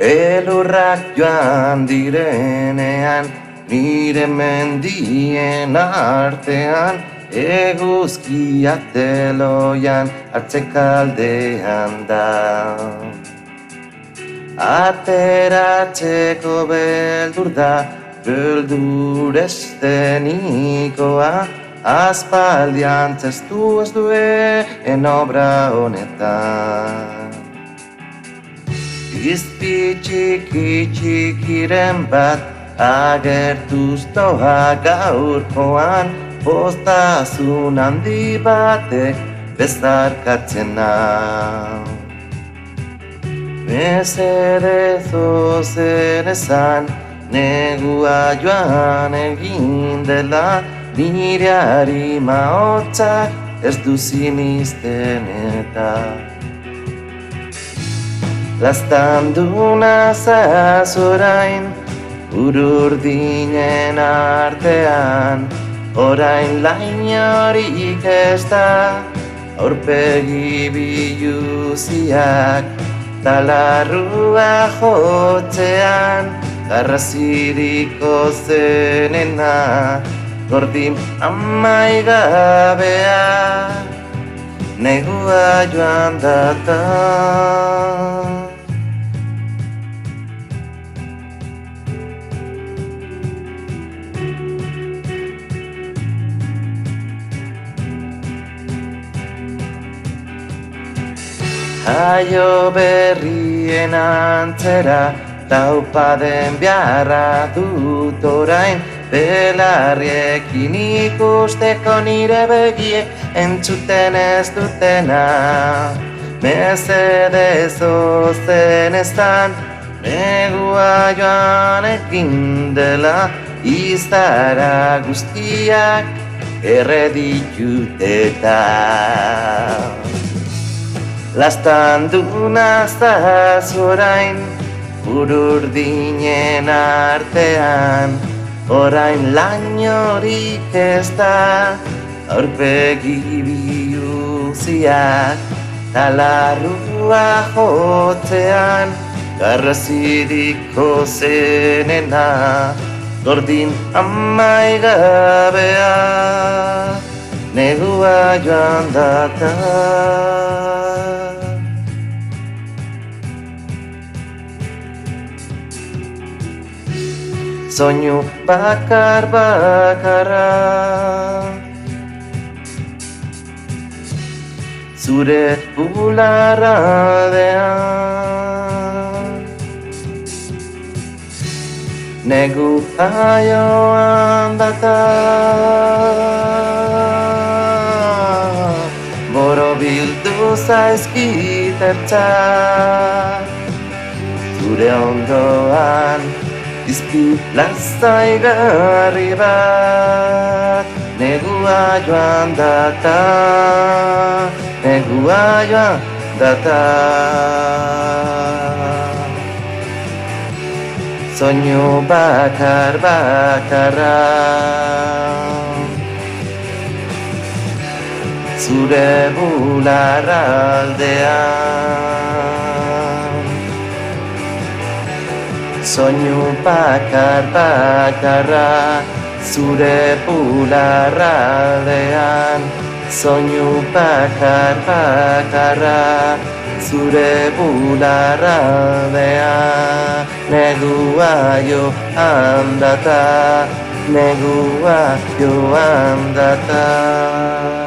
Elurrak joan direnean, nire mendien artean, eguzkia teloian atzekaldean da. Ateratzeko beldur da, beldur estenikoa, aspaldian tzestu ez duen obra honetan. Izpi txikiren bat agertuz doa gaurkoan, poztasun handi batek bezarkatzen nau. Mesedez ozen esan, negua joan egin dela, nire harima hotzak ez du sinisten eta. Laztandu nazaz orain, ururdinen artean, orain lainorik ez da, aurpegi biluziak, talarrua jotzean, garraziriko zenena, gordin amaigabea, negua joan data. Aio berrien antzera, taupaden beharra dut orain, belarriekin ikusteko nire begie entzuten ez dutena. Mesedez ozen ezan, negua joan egin dela, izara guztiak erreditut eta. Laztandu nazaz orain, ururdinen artean, orain lainorik ez da, aurpegi biluziak, talarrua jotzean, garraziriko zenena, gordin amaigabea, negua joan data. Soinu bakar bakarra, zure bularraldean, negu aioan data, borobildu zaizkitertzak, zure ondoan, izpi lazaigarri bat, negua joan data, negua joan data. Soinu bakar bakarra, zure bularraldean, soinu bakar bakarra, zure bularraldean, soinu bakar bakarra, zure bularraldean, negua joan data, negua joan data.